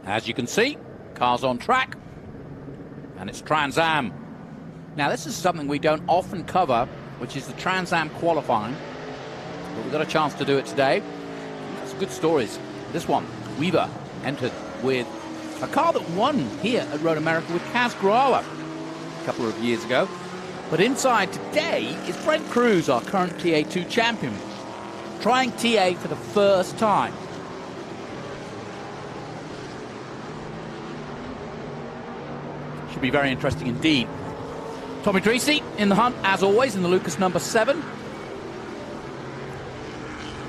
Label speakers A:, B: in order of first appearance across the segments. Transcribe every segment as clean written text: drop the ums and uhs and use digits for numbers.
A: As you can see, cars on track, and it's Trans Am. Now, this is something we don't often cover, which is the Trans Am qualifying, but we got a chance to do it today. Some good stories. This one, Weaver entered with a car that won here at Road America with Kaz Grauer a couple of years ago. But inside today is Brent Cruz, our current TA2 champion, trying TA for the first time. Should be very interesting indeed. Tommy Dreesy in the hunt, as always, in the Lucas number 7.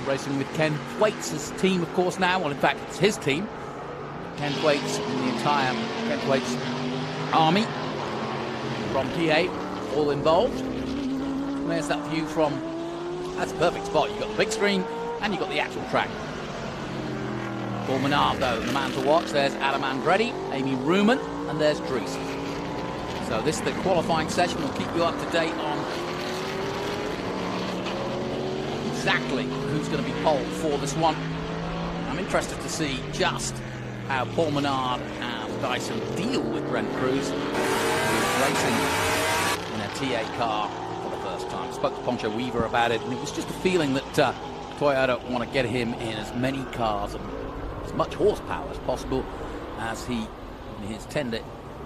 A: Racing with Ken Thwaites' team, of course, now. Well, in fact, it's his team. Ken Thwaites and the entire Ken Thwaites army from TA, all involved. And there's that view from, that's a perfect spot. You've got the big screen and you've got the actual track. Paul Menard, though, the man to watch. There's Adam Andretti, Amy Ruman, and there's Dreesy. So this is the qualifying session. We'll keep you up to date on exactly who's going to be pole for this one. I'm interested to see just how Paul Menard and Dyson deal with Brent Cruz, who's racing in a TA car for the first time. I spoke to Poncho Weaver about it, and it was just a feeling that Toyota want to get him in as many cars and as much horsepower as possible as he, in his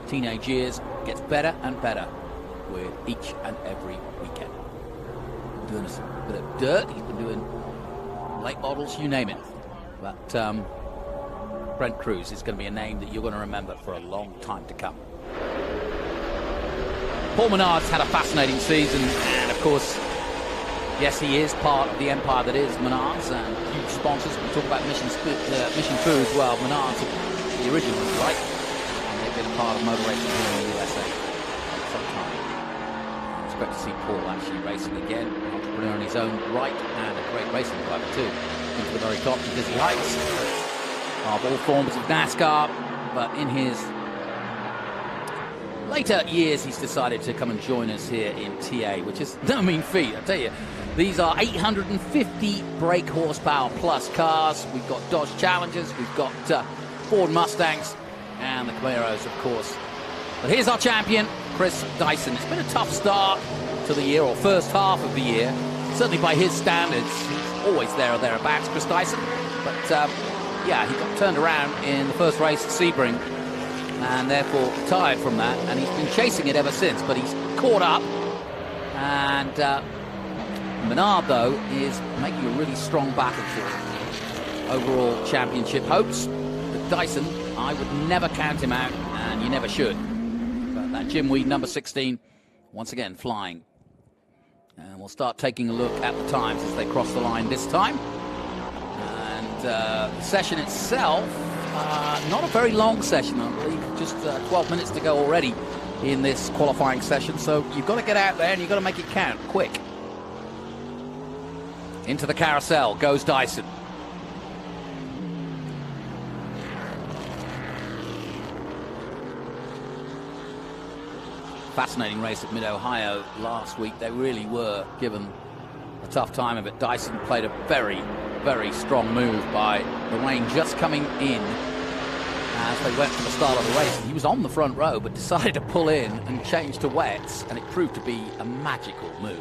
A: teenage years, gets better and better with each and every weekend. Doing a bit of dirt, he's been doing late models, you name it. But Brent Cruz is going to be a name that you're going to remember for a long time to come. Paul Menard's had a fascinating season, and of course, yes, he is part of the empire that is Menard's, and huge sponsors. We talk about Mission Foods. Well, Menard's the original, right? And they've been a part of motor racing here in the USA for some time. It's great to see Paul actually racing again, an entrepreneur in his own right, and a great racing driver too. Into the very top of dizzy heights of all forms of NASCAR, but in his later years he's decided to come and join us here in TA, which is no mean feat, I tell you. These are 850 brake horsepower plus cars. We've got Dodge Challengers, we've got Ford Mustangs, and the Camaros, of course. But here's our champion, Chris Dyson. It's been a tough start to the year, or first half of the year. Certainly by his standards, he's always there or thereabouts, Chris Dyson. But yeah, he got turned around in the first race at Sebring, and therefore retired from that, and he's been chasing it ever since, but he's caught up. And Menard, though, is making a really strong battle for overall championship hopes. But Dyson, I would never count him out, and you never should. But that Jim Weed number 16, once again flying. And we'll start taking a look at the times as they cross the line this time. And the session itself, not a very long session, I believe. Just 12 minutes to go already in this qualifying session. So you've got to get out there and you've got to make it count quick. Into the carousel goes Dyson. Fascinating race at Mid-Ohio last week. They really were given a tough time of it. Dyson played a very, very strong move by the rain just coming in as they went to the start of the race. He was on the front row but decided to pull in and change to wets, and it proved to be a magical move.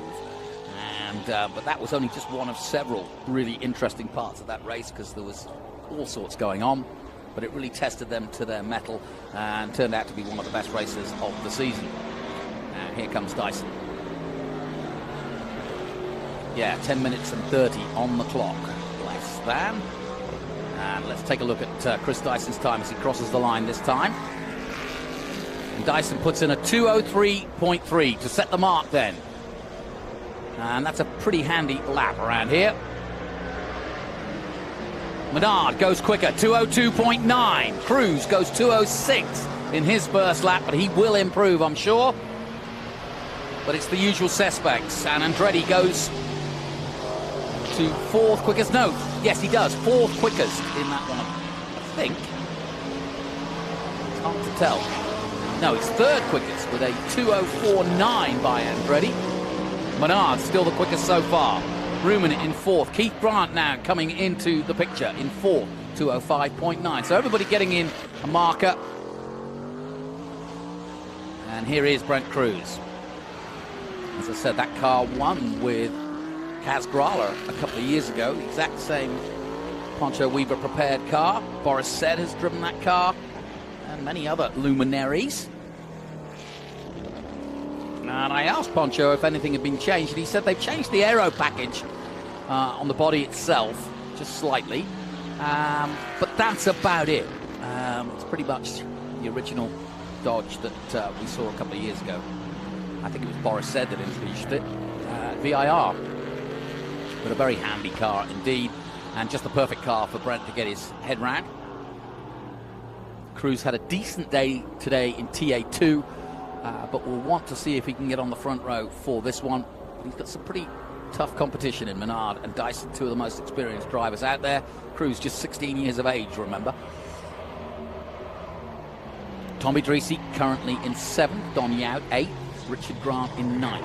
A: And but that was only just one of several really interesting parts of that race, because there was all sorts going on, but it really tested them to their mettle and turned out to be one of the best races of the season. Now here comes Dyson. Yeah, 10 minutes and 30 on the clock, less than. And let's take a look at Chris Dyson's time as he crosses the line this time. And Dyson puts in a 2:03.3 to set the mark then. And that's a pretty handy lap around here. Menard goes quicker, 2:02.9. Cruz goes 2:06 in his first lap, but he will improve, I'm sure. But it's the usual suspects, and Andretti goes to fourth quickest. No, yes, he does. Fourth quickest in that one, I think. It's hard to tell. No, it's third quickest with a 2:04.9 by Andretti. Menard still the quickest so far. Ruman in fourth. Keith Grant now coming into the picture in fourth. 2:05.9. So everybody getting in a marker. And here is Brent Crews. As I said, that car won with Kaz Grala a couple of years ago. The exact same Poncho Weaver prepared car. Boris Said has driven that car, and many other luminaries. And I asked Poncho if anything had been changed, and he said they've changed the aero package on the body itself, just slightly. But that's about it. It's pretty much the original Dodge that we saw a couple of years ago. I think it was Boris Said that introduced it. VIR. But a very handy car indeed, and just the perfect car for Brent to get his head round. Crews had a decent day today in TA2, but we'll want to see if he can get on the front row for this one. He's got some pretty tough competition in Menard and Dyson, two of the most experienced drivers out there. Crews just 16 years of age, remember. Tommy Dreesy currently in 7th, Don Yout 8th, Richard Grant in 9th.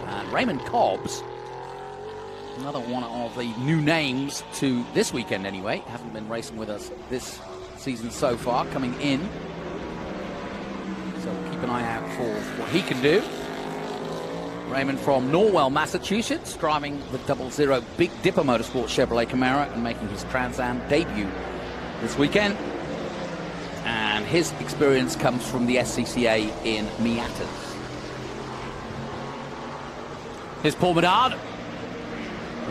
A: And Raymond Cobbs, another one of the new names to this weekend anyway, hasn't been racing with us this season so far, coming in. So we'll keep an eye out for what he can do. Raymond from Norwell, Massachusetts, driving the 00 Big Dipper Motorsports Chevrolet Camaro and making his Trans Am debut this weekend. And his experience comes from the SCCA in Miatas. Here's Paul Menard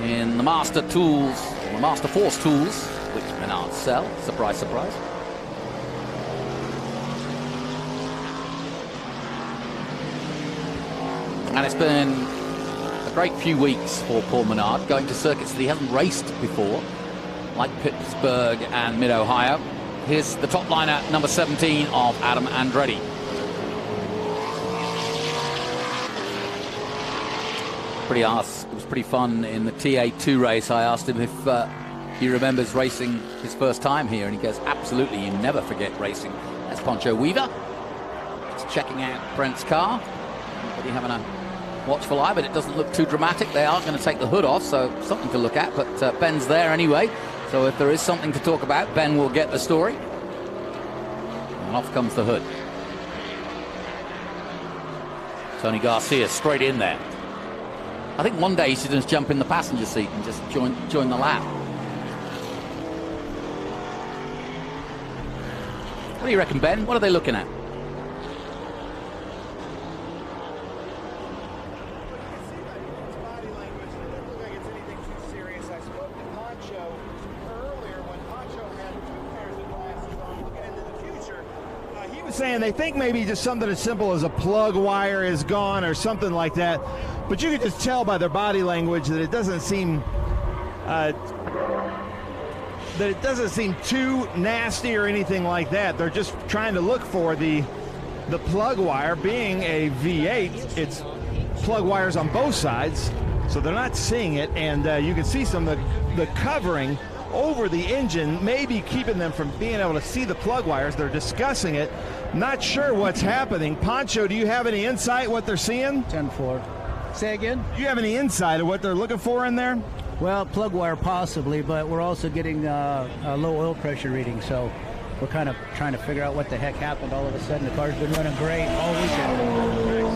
A: in the Master Tools, or the Master Force Tools, which Menard sell. Surprise, surprise. And it's been a great few weeks for Paul Menard, going to circuits that he hasn't raced before, like Pittsburgh and Mid-Ohio. Here's the top liner, number 17 of Adam Andretti. It was pretty fun in the TA2 race. I asked him if he remembers racing his first time here, and he goes, absolutely, you never forget racing. That's Poncho Weaver. Just checking out Brent's car. Everybody having a watchful eye, but it doesn't look too dramatic. They are going to take the hood off, so something to look at, but Ben's there anyway. So if there is something to talk about, Ben will get the story. And off comes the hood. Tony Garcia straight in there. I think one day he should just jump in the passenger seat and just join the lap. What do you reckon, Ben? What are they looking at?
B: Saying they think maybe just something as simple as a plug wire is gone or something like that, but you could just tell by their body language that it doesn't seem too nasty or anything like that. They're just trying to look for the plug wire. Being a V8, it's plug wires on both sides, so they're not seeing it, and you can see some of the covering over the engine, maybe keeping them from being able to see the plug wires. They're discussing it, not sure what's happening. Poncho, do you have any insight what they're seeing?
C: 10-4. Say again?
B: Do you have any insight of what they're looking for in there?
C: Well, plug wire possibly, but we're also getting a low oil pressure reading, so we're kind of trying to figure out what the heck happened. All of a sudden, the car's been running great all weekend.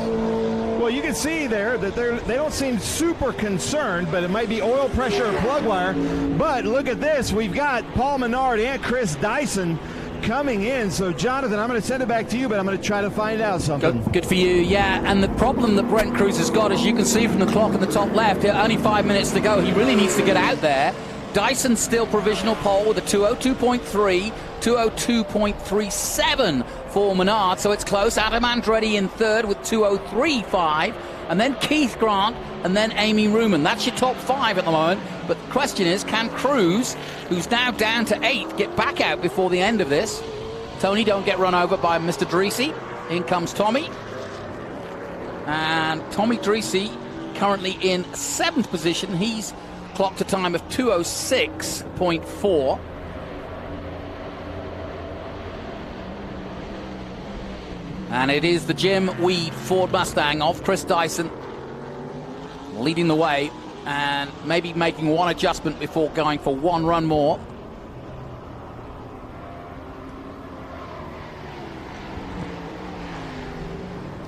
B: Well, you can see there that they don't seem super concerned, but it might be oil pressure or plug wire. But look at this. We've got Paul Menard and Chris Dyson coming in. So, Jonathan, I'm going to send it back to you, but I'm going to try to find out something.
A: Good for you, yeah. And the problem that Brent Crews has got, as you can see from the clock in the top left, only 5 minutes to go. He really needs to get out there. Dyson still provisional pole with a 202.3, 202.37 for Menard, so it's close. Adam Andretti in third with 203.5, and then Keith Grant, and then Amy Ruman. That's your top 5 at the moment. But the question is, can Crews, who's now down to 8, get back out before the end of this? Tony, don't get run over by Mr. Dreesy. In comes Tommy. And Tommy Dreesy currently in 7th position. He's clocked a time of 206.4. And it is the Jim Weed Ford Mustang of Chris Dyson leading the way, and maybe making one adjustment before going for one run more.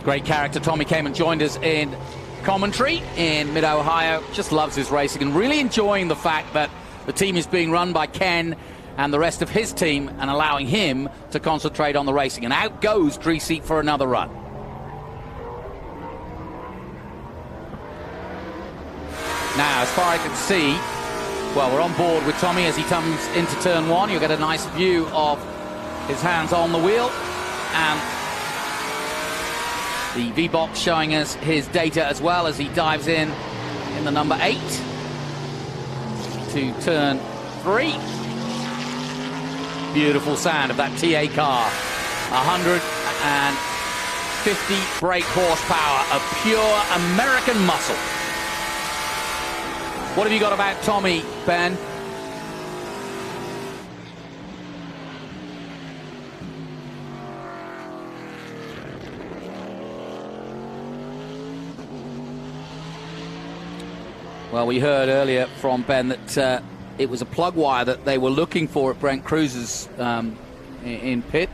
A: Great character. Tommy came and joined us in commentary in mid-Ohio. Just loves his racing and really enjoying the fact that the team is being run by Ken and the rest of his team and allowing him to concentrate on the racing. And out goes Dreesy for another run. Now, as far as I can see, well, we're on board with Tommy as he comes into turn one. You'll get a nice view of his hands on the wheel and the V-Box showing us his data as well as he dives in the number 8 to turn 3. Beautiful sound of that TA car. 150 brake horsepower of pure American muscle. What have you got about Tommy, Ben? Well, we heard earlier from Ben that it was a plug wire that they were looking for at Brent Cruiser's in pit.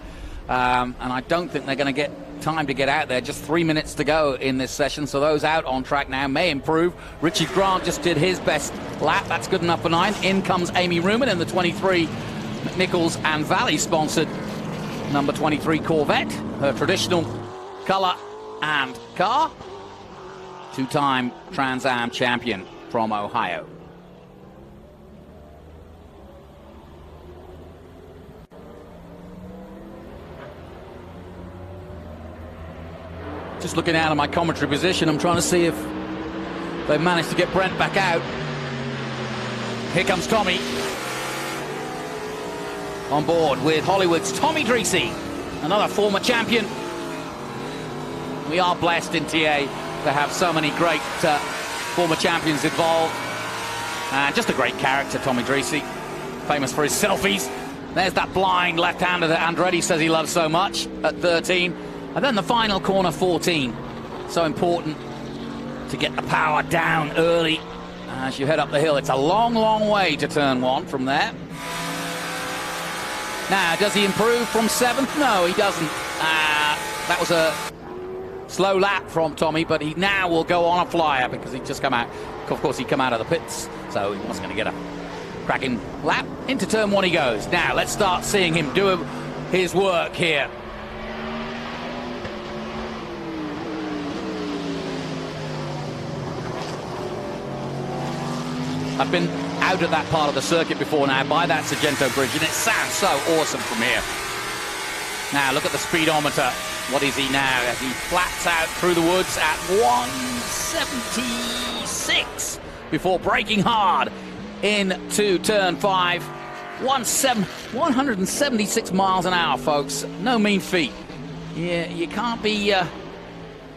A: And I don't think they're going to get time to get out there. Just 3 minutes to go in this session, so those out on track now may improve. Richie Grant just did his best lap. That's good enough for 9. In comes Amy Ruman in the 23 Nichols and Valley sponsored number 23 Corvette, her traditional color and car. 2-time Trans Am champion from Ohio. Just looking out of my commentary position, I'm trying to see if they've managed to get Brent back out. Here comes Tommy. On board with Hollywood's Tommy Dreesy, another former champion. We are blessed in TA to have so many great former champions involved. And just a great character, Tommy Dreesy. Famous for his selfies. There's that blind left-hander that Andretti says he loves so much at 13. And then the final corner, 14. So important to get the power down early as you head up the hill. It's a long, long way to turn 1 from there. Now, does he improve from 7th? No, he doesn't. That was a slow lap from Tommy, but he now will go on a flyer because he's just come out. Of course, he come out of the pits, so he wasn't going to get a cracking lap. Into turn 1 he goes. Now, let's start seeing him do his work here. I've been out at that part of the circuit before now by that Sargento Bridge, and it sounds so awesome from here. Now, look at the speedometer. What is he now? As he flats out through the woods at 176 before braking hard into turn 5. 176 miles an hour, folks. No mean feat. You can't be a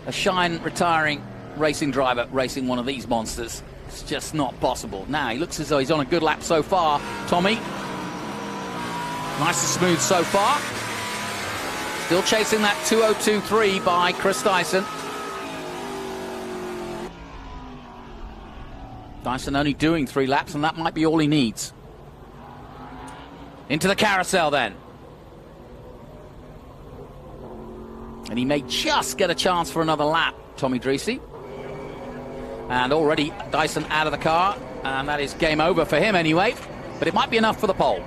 A: shine retiring racing driver racing one of these monsters. It's just not possible. Now, he looks as though he's on a good lap so far. Tommy. Nice and smooth so far. Still chasing that 2:02.3 by Chris Dyson. Dyson only doing 3 laps, and that might be all he needs. Into the carousel then. And he may just get a chance for another lap, Tommy Dreesy. And already Dyson out of the car, and that is game over for him anyway. But it might be enough for the pole.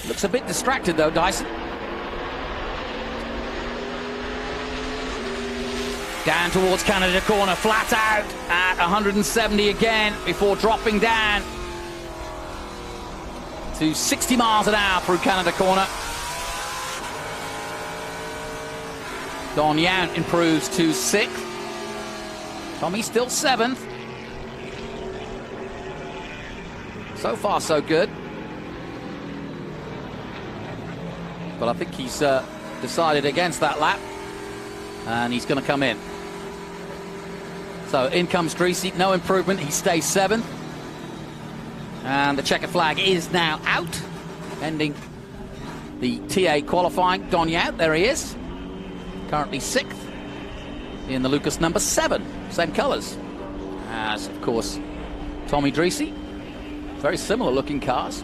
A: Looks a bit distracted though, Dyson. Down towards Canada corner, flat out at 170 again before dropping down to 60 miles an hour through Canada corner. Don Yount improves to 6th. Tommy still 7th. So far, so good. But I think he's decided against that lap. And he's going to come in. So in comes Dreesy. No improvement. He stays 7th. And the checker flag is now out. Ending the TA qualifying. Don Yount, there he is. Currently 6th. In the Lucas number 7. Same colours as, of course, Tommy Dreesy. Very similar looking cars.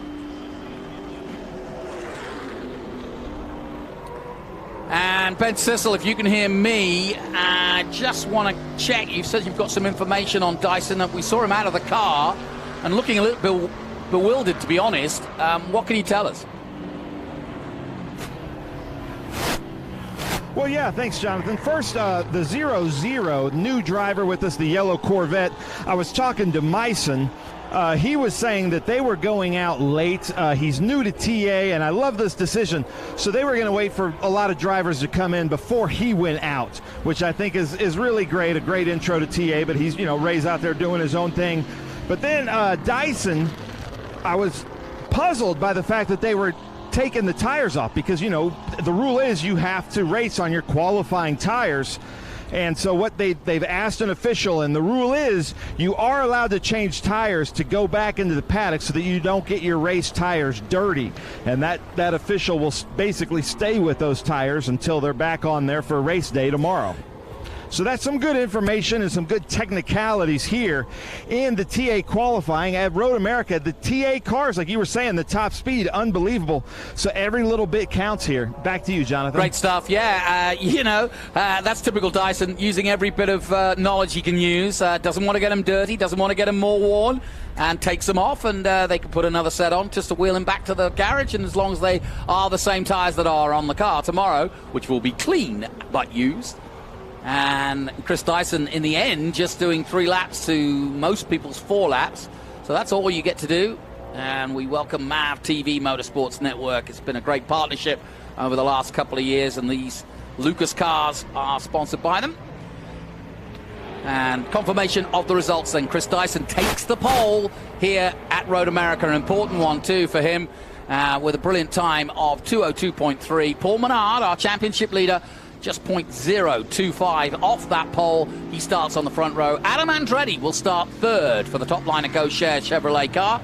A: And And Ben Sissel, if you can hear me, just want to check. You said you've got some information on Dyson. We saw him out of the car and looking a little bit bewildered, to be honest. What can you tell us?
B: Well, yeah, thanks, Jonathan. First, the 0-0, new driver with us, the yellow Corvette. I was talking to Myson. He was saying that they were going out late. He's new to TA, and I love this decision. So they were going to wait for a lot of drivers to come in before he went out, which I think is really great, a great intro to TA, but he's, Ray's out there doing his own thing. But then Dyson, I was puzzled by the fact that they were taking the tires off because, the rule is you have to race on your qualifying tires. And so what they've asked an official, and the rule is you are allowed to change tires to go back into the paddock so that you don't get your race tires dirty. And that official will basically stay with those tires until they're back on there for race day tomorrow. So that's some good information and some good technicalities here in the TA qualifying at Road America. The TA cars, like you were saying, the top speed, unbelievable. So every little bit counts here. Back to you, Jonathan.
A: Great stuff. Yeah, that's typical Dyson, using every bit of knowledge he can use. Doesn't want to get them dirty, doesn't want to get them more worn, and takes them off, and they can put another set on just to wheel him back to the garage. And as long as they are the same tires that are on the car tomorrow, which will be clean but used. And Chris Dyson, in the end, just doing 3 laps to most people's 4 laps. So that's all you get to do. And we welcome MAV TV Motorsports Network. It's been a great partnership over the last couple of years, and these Lucas cars are sponsored by them. And confirmation of the results then. Chris Dyson takes the pole here at Road America, an important one too for him, with a brilliant time of 2:02.3. Paul Menard, our championship leader, just 0.025 off that pole. He starts on the front row. Adam Andretti will start third for the Top Liner Go Share Chevrolet car.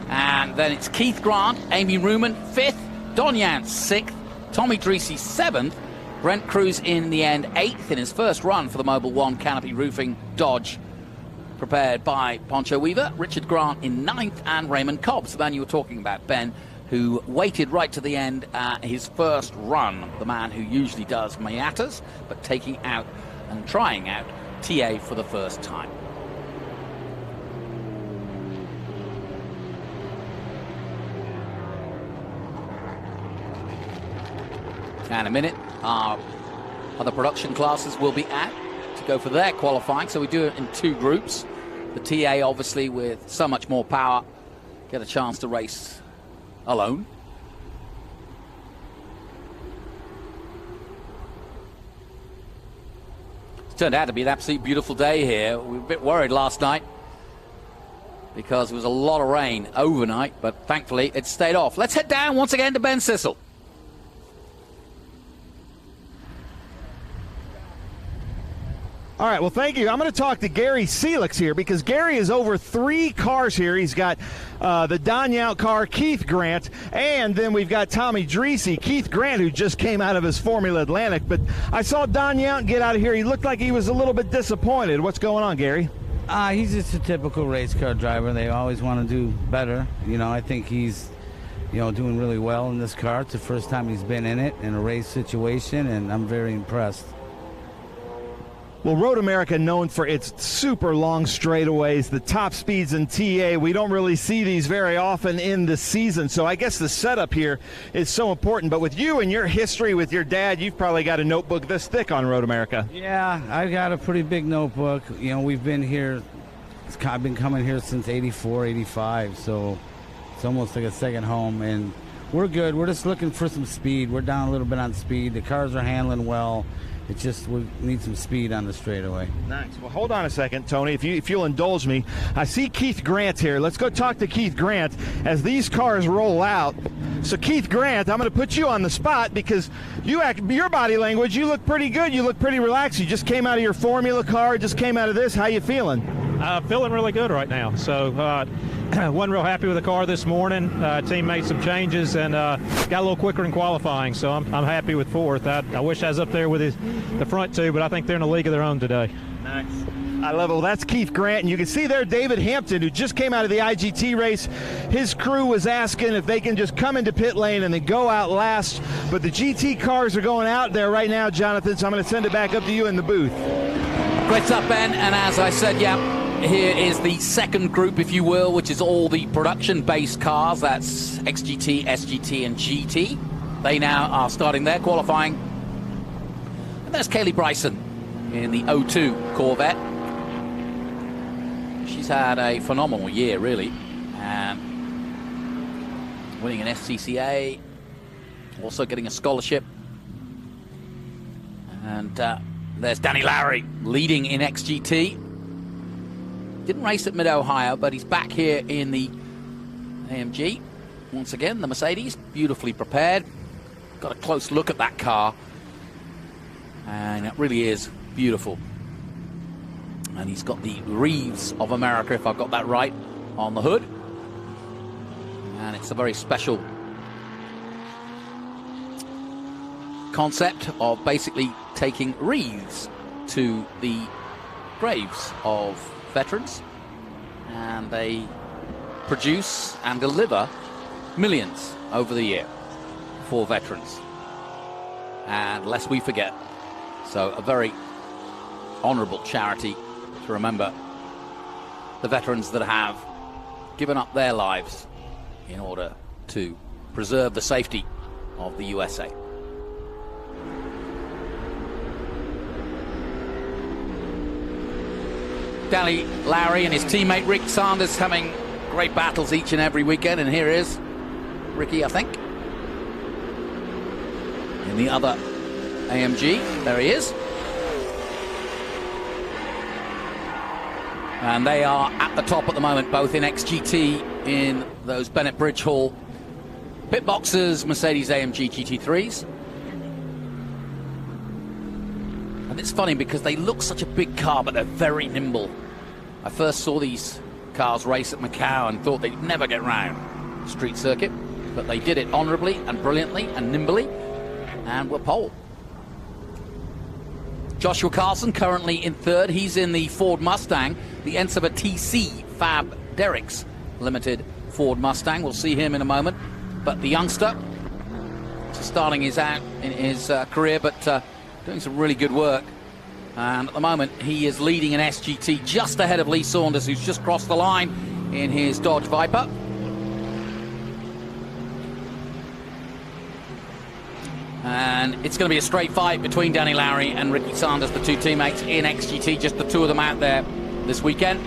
A: And then it's Keith Grant, Amy Ruman, 5th, Don Yance, 6th, Tommy Dreesy, 7th, Brent Cruz in the end, 8th in his first run for the Mobil 1 Canopy Roofing Dodge, prepared by Poncho Weaver. Richard Grant in 9th, and Raymond Cobbs, the man you were talking about, Ben, who waited right to the end, his first run, the man who usually does Miatas, but taking out and trying out TA for the first time. And a minute, our other production classes will be out to go for their qualifying, so we do it in 2 groups. The TA, obviously, with so much more power, get a chance to race alone. It's turned out to be an absolutely beautiful day here. We were a bit worried last night because there was a lot of rain overnight, but thankfully it stayed off. Let's head down once again to Ben Sissel.
B: All right, well, thank you. I'm going to talk to Gary Seelix here because Gary is over 3 cars here. He's got the Don Yount car, Keith Grant, and then we've got Tommy Dreesy, Keith Grant, who just came out of his Formula Atlantic. But I saw Don Yount get out of here. He looked like he was a little bit disappointed. What's going on, Gary?
D: He's just a typical race car driver. They always want to do better. I think he's, doing really well in this car. It's the first time he's been in it in a race situation, and I'm very impressed.
B: Well, Road America, known for its super long straightaways, the top speeds in TA. We don't really see these very often in the season, so I guess the setup here is so important. But with you and your history with your dad, you've probably got a notebook this thick on Road America.
D: Yeah, I've got a pretty big notebook. We've been here, I've been coming here since 84, 85, so it's almost like a second home, and we're good. We're just looking for some speed. We're down a little bit on speed. The cars are handling well. It's just we need some speed on the straightaway.
B: Nice. Well, hold on a second, Tony. If you'll indulge me, I see Keith Grant here. Let's go talk to Keith Grant as these cars roll out. So, Keith Grant, I'm going to put you on the spot because your body language, you look pretty good. You look pretty relaxed. You just came out of your Formula car, just came out of this. How you feeling?
E: Feeling really good right now. So, wasn't real happy with the car this morning. Team made some changes and got a little quicker in qualifying, so I'm happy with 4th. I wish I was up there with the front 2, but I think they're in a league of their own today.
B: Nice. I love it. Well, that's Keith Grant, and you can see there David Hampton, who just came out of the IGT race. His crew was asking if they can just come into pit lane and then go out last, but the GT cars are going out there right now, Jonathan, so I'm going to send it back up to you in the booth.
A: Great stuff, Ben, and as I said, yeah, here is the second group, if you will, which is all the production-based cars. That's XGT, SGT, and GT. They now are starting their qualifying. And there's Kaylee Bryson in the 02 Corvette. She's had a phenomenal year, really, and winning an SCCA, also getting a scholarship. And there's Danny Lowry leading in XGT. Didn't race at Mid-Ohio, but he's back here in the AMG. Once again, the Mercedes, beautifully prepared. Got a close look at that car, and it really is beautiful. And he's got the Reeves of America, if I've got that right, on the hood. And it's a very special concept of basically taking wreaths to the graves of veterans, and they produce and deliver millions over the year for veterans, and lest we forget. So a very honorable charity to remember the veterans that have given up their lives in order to preserve the safety of the USA. Danny Lowry and his teammate Rick Sanders having great battles each and every weekend, and here is Ricky, I think, in the other AMG. There he is. And they are at the top at the moment, both in XGT, in those Bennett Bridge Hall pit boxes, Mercedes AMG GT3s. And it's funny because they look such a big car, but they're very nimble. I first saw these cars race at Macau and thought they'd never get round the street circuit, but they did it honorably and brilliantly and nimbly, and were pole. Joshua Carlson currently in third. He's in the Ford Mustang, the Ensiva TC Fab Derricks Limited Ford Mustang. We'll see him in a moment. But the youngster, starting his out in his career, but doing some really good work. And at the moment, he is leading an SGT just ahead of Lee Saunders, who's just crossed the line in his Dodge Viper. And it's going to be a straight fight between Danny Lowry and Ricky Sanders, the two teammates in XGT, just the two of them out there this weekend.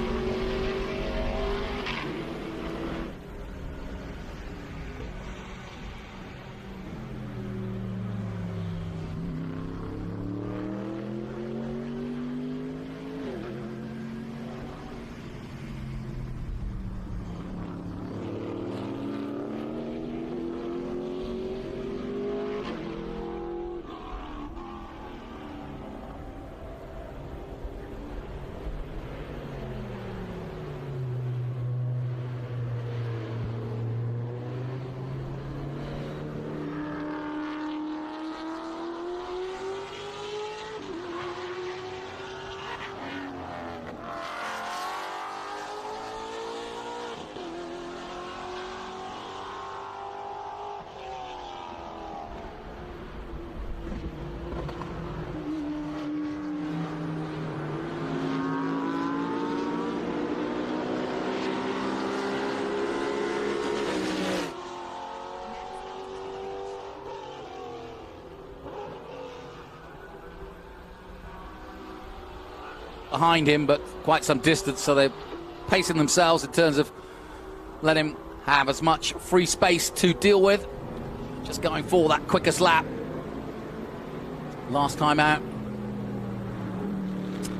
A: Behind him, but quite some distance, so they're pacing themselves in terms of letting him have as much free space to deal with. Just going for that quickest lap last time out.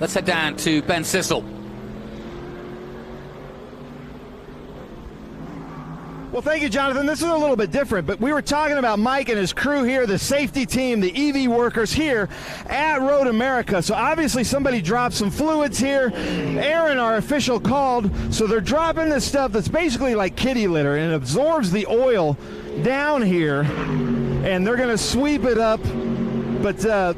A: Let's head down to Ben Sissel.
B: Well, thank you, Jonathan. This is a little bit different, but we were talking about Mike and his crew here, the safety team, the EV workers here at Road America. So obviously somebody dropped some fluids here. Aaron, our official, called. So they're dropping this stuff that's basically like kitty litter, and it absorbs the oil down here, and they're going to sweep it up. But the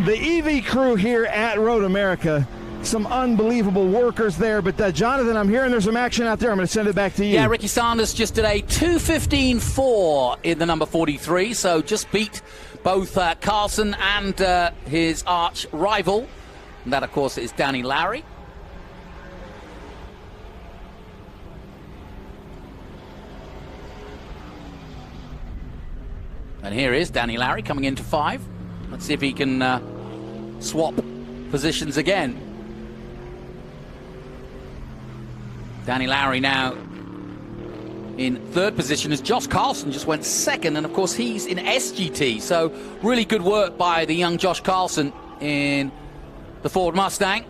B: EV crew here at Road America some unbelievable workers there. But Jonathan, I'm hearing there's some action out there. I'm going to send it back to you.
A: Yeah, Ricky Sanders just did a 2:15.4 in the number 43, so just beat both Carlson and his arch rival. And that, of course, is Danny Lowry. And here is Danny Lowry coming into 5. Let's see if he can swap positions again. Danny Lowry now in 3rd position as Josh Carlson just went 2nd, and of course he's in SGT, so really good work by the young Josh Carlson in the Ford Mustang.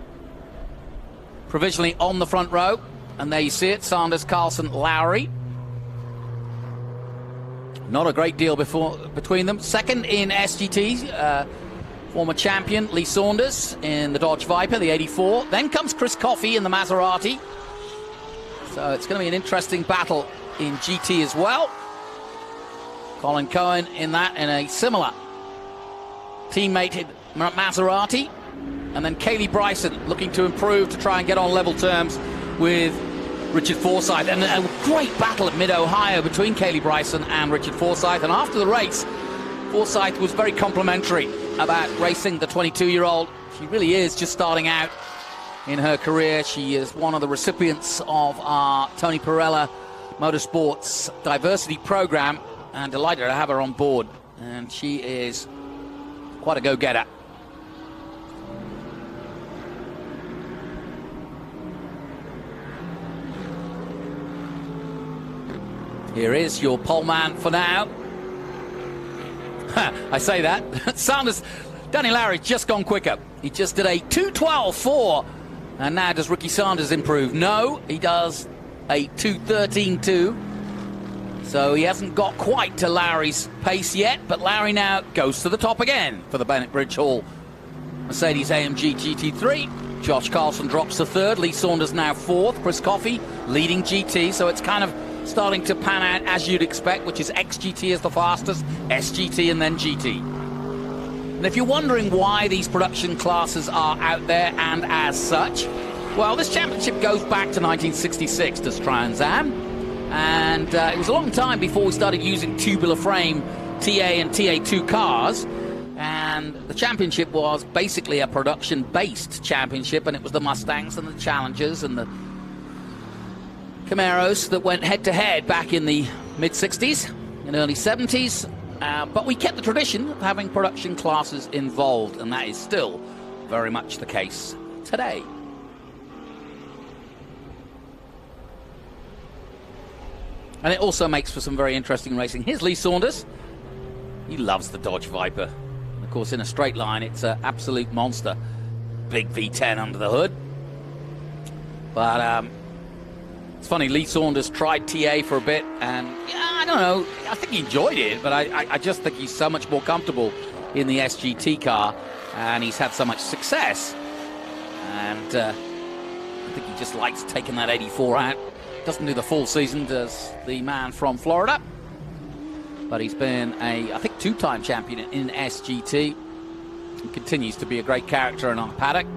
A: Provisionally on the front row, and there you see it, Sanders, Carlson, Lowry. Not a great deal between them. 2nd in SGT, former champion Lee Saunders in the Dodge Viper, the 84. Then comes Chris Coffey in the Maserati. So it's going to be an interesting battle in GT as well. Colin Cohen in that, in a similar teammate Maserati. And then Kaylee Bryson looking to improve to try and get on level terms with Richard Forsyth. And a great battle at Mid-Ohio between Kaylee Bryson and Richard Forsyth. And after the race, Forsyth was very complimentary about racing the 22-year-old. She really is just starting out in her career. She is one of the recipients of our Tony Pirelli Motorsports Diversity Program, and delighted to have her on board. And she is quite a go-getter. Here is your pole man for now. I say that. Sanders, Danny Lowry's just gone quicker. He just did a 2:12.4. And now does Ricky Sanders improve? No, he does a 2:13.2. So he hasn't got quite to Lowry's pace yet, but Lowry now goes to the top again for the Bennett Bridge Hall Mercedes-AMG GT3. Josh Carlson drops to 3rd. Lee Saunders now 4th. Chris Coffey leading GT. So it's kind of starting to pan out as you'd expect, which is XGT is the fastest, SGT, and then GT. And if you're wondering why these production classes are out there and as such, well, this championship goes back to 1966, does Trans Am. And it was a long time before we started using tubular frame TA and TA2 cars. And the championship was basically a production-based championship, and it was the Mustangs and the Challengers and the Camaros that went head-to-head back in the mid-60s and early 70s. But we kept the tradition of having production classes involved, and that is still very much the case today. And it also makes for some very interesting racing. Here's Lee Saunders. He loves the Dodge Viper. And of course, in a straight line, it's an absolute monster. Big V10 under the hood. But it's funny, Lee Saunders tried TA for a bit, and yeah, I don't know, I think he enjoyed it, but I just think he's so much more comfortable in the SGT car, and he's had so much success. And I think he just likes taking that 84 out. Doesn't do the full season, does the man from Florida. But he's been I think, 2-time champion in SGT. He continues to be a great character in our paddock.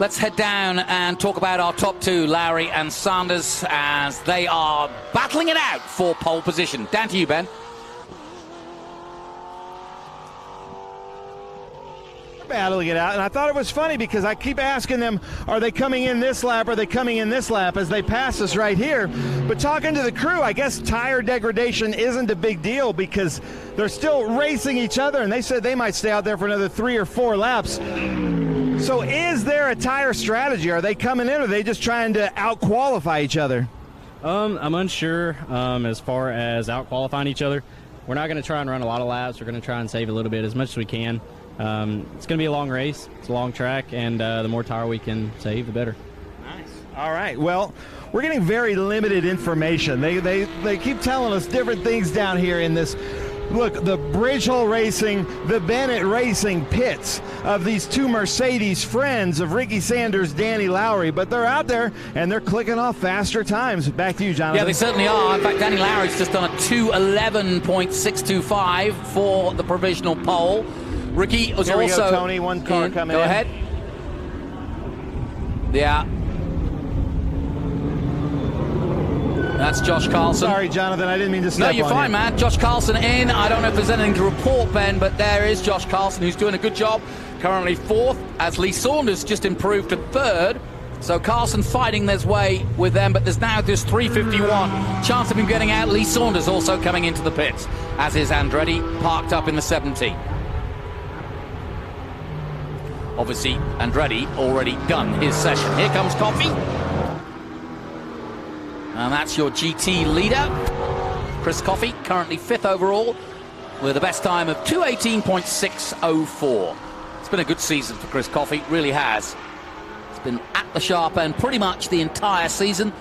A: Let's head down and talk about our top 2, Lowry and Sanders, as they are battling it out for pole position. Down to you, Ben.
B: Battling it out, and I thought it was funny because I keep asking them, are they coming in this lap, are they coming in this lap, as they pass us right here. But talking to the crew, I guess tire degradation isn't a big deal because they're still racing each other, and they said they might stay out there for another 3 or 4 laps. So is there a tire strategy? Are they coming in, or are they just trying to out-qualify each other?
F: I'm unsure as far as out-qualifying each other. We're not going to try and run a lot of laps. We're going to try and save a little bit as much as we can. It's going to be a long race. It's a long track, and the more tire we can save, the better.
B: Nice. All right. Well, we're getting very limited information. They keep telling us different things down here in this look, the Bridgehole Racing, the Bennett Racing pits of these two Mercedes friends of Ricky Sanders, Danny Lowry, but they're out there and they're clicking off faster times. Back to you, Jonathan.
A: Yeah, they certainly are. In fact, Danny Lowry's just done a 2:11.625 for the provisional pole. Ricky was
B: Here we
A: also
B: go, Tony. One car coming
A: Go
B: in.
A: ahead. Yeah. That's Josh Carlson.
B: Sorry, Jonathan, I didn't mean to step
A: No,
B: on
A: you're fine,
B: you.
A: man. Josh Carlson in. I don't know if there's anything to report, Ben, but there is Josh Carlson, who's doing a good job. Currently fourth, as Lee Saunders just improved to third. So Carlson fighting his way with them, but there's now this 351. Chance of him getting out. Lee Saunders also coming into the pits, as is Andretti, parked up in the 17. Obviously, Andretti already done his session. Here comes Coffey. And that's your GT leader, Chris Coffey, currently 5th overall, with a best time of 2:18.604. It's been a good season for Chris Coffey, really has. It's been at the sharp end pretty much the entire season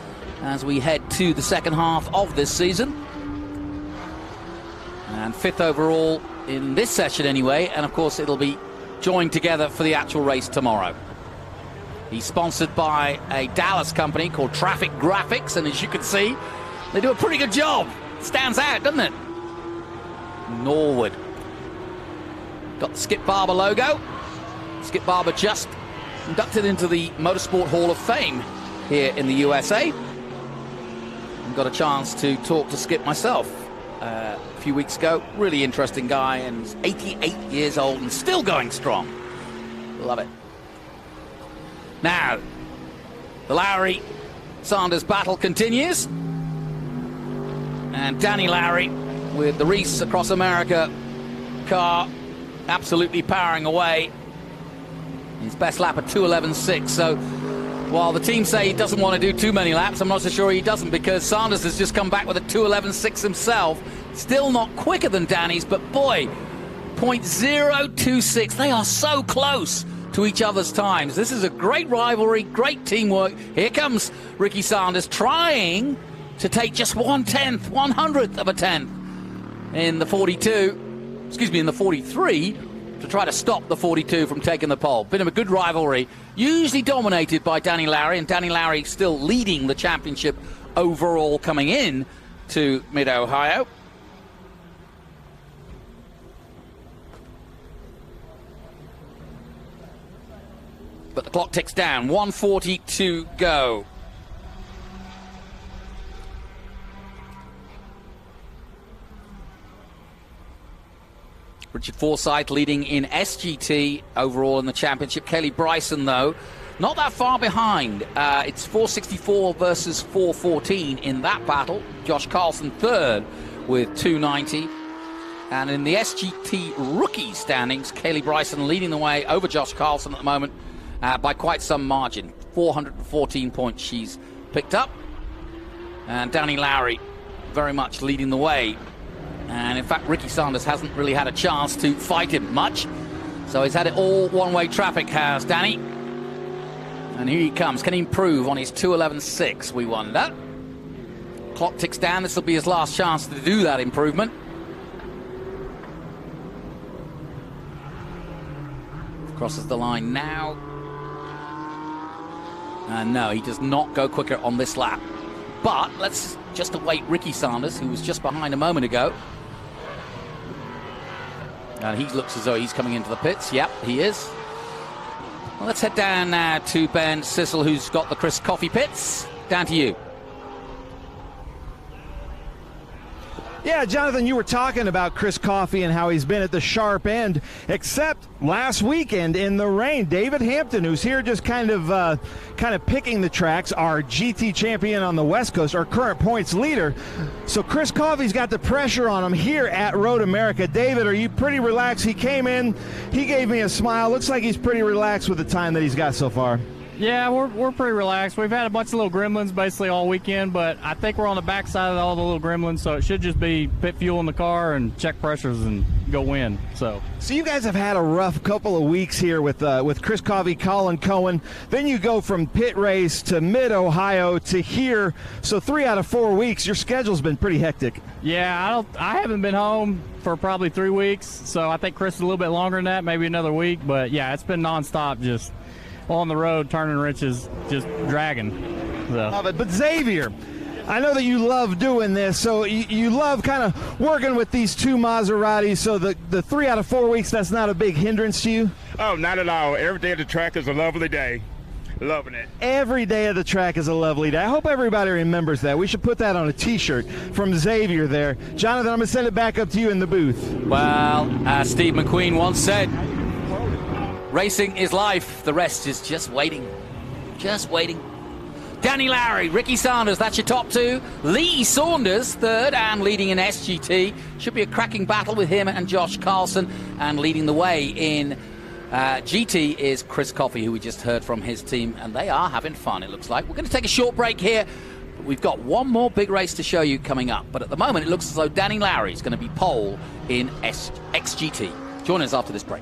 A: as we head to the second half of this season. And 5th overall in this session anyway, and of course it'll be joined together for the actual race tomorrow. He's sponsored by a Dallas company called Traffic Graphics, and as you can see, they do a pretty good job. Stands out, doesn't it? Norwood. Got the Skip Barber logo. Skip Barber just inducted into the Motorsport Hall of Fame here in the USA. And got a chance to talk to Skip myself a few weeks ago. Really interesting guy, and he's 88 years old and still going strong. Love it. Now, the Lowry-Sanders battle continues. And Danny Lowry with the Reese Across America car absolutely powering away. His best lap at 2:11.6. So while the team say he doesn't want to do too many laps, I'm not so sure he doesn't, because Sanders has just come back with a 2:11.6 himself. Still not quicker than Danny's, but boy, 0.026. They are so close to each other's times. This is a great rivalry, great teamwork. Here comes Ricky Sanders trying to take just 1/10, 100th of a tenth in the 43, to try to stop the 42 from taking the pole. Been a good rivalry, usually dominated by Danny Lowry, and Danny Lowry still leading the championship overall coming in to Mid-Ohio. But the clock ticks down, 1:40 to go. Richard Forsyth leading in SGT overall in the championship. Kelly Bryson, though, not that far behind. It's 464 versus 414 in that battle. Josh Carlson third with 290. And in the SGT rookie standings, Kelly Bryson leading the way over Josh Carlson at the moment by quite some margin. 414 points she's picked up. And Danny Lowry very much leading the way. And in fact, Ricky Sanders hasn't really had a chance to fight him much. So he's had it all one-way traffic, has Danny. And here he comes. Can he improve on his 2:11.6, we wonder? Clock ticks down. This will be his last chance to do that improvement. Crosses the line now. And no, he does not go quicker on this lap. But let's just await Ricky Sanders, who was just behind a moment ago. And he looks as though he's coming into the pits. Yep, he is. Well, let's head down now to Ben Sissel, who's got the Chris Coffey pits. Down to you.
B: Yeah, Jonathan, you were talking about Chris Coffey and how he's been at the sharp end, except last weekend in the rain. David Hampton, who's here just kind of picking the tracks, our GT champion on the West Coast, our current points leader. So Chris Coffey's got the pressure on him here at Road America. David, are you pretty relaxed? He came in, he gave me a smile. Looks like he's pretty relaxed with the time that he's got so far.
F: Yeah, we're pretty relaxed. We've had a bunch of little gremlins basically all weekend, but I think we're on the backside of all the little gremlins, so it should just be pit fuel in the car and check pressures and go win. So
B: you guys have had a rough couple of weeks here with Chris Covey, Colin Cohen. Then you go from pit race to mid-Ohio to here. So 3 out of 4 weeks, your schedule's been pretty hectic.
F: yeah, I haven't been home for probably 3 weeks, so I think Chris is a little bit longer than that, maybe another week. But yeah, it's been nonstop, just on the road, turning wrenches, just dragging. So.
B: Love it. But Xavier, I know that you love doing this, so you love kind of working with these two Maseratis, so the 3 out of 4 weeks, that's not a big hindrance to you?
G: Oh, not at all. Every day at the track is a lovely day. Loving it.
B: Every day of the track is a lovely day. I hope everybody remembers that. We should put that on a T-shirt from Xavier there. Jonathan, I'm going to send it back up to you in the booth.
A: Well, as Steve McQueen once said, racing is life. The rest is just waiting. Just waiting. Danny Lowry, Ricky Sanders, that's your top two. Lee Saunders, third and leading in SGT. Should be a cracking battle with him and Josh Carlson. And leading the way in GT is Chris Coffey, who we just heard from his team. And they are having fun, it looks like. We're going to take a short break here. But we've got one more big race to show you coming up. But at the moment, it looks as though Danny Lowry is going to be pole in XGT. Join us after this break.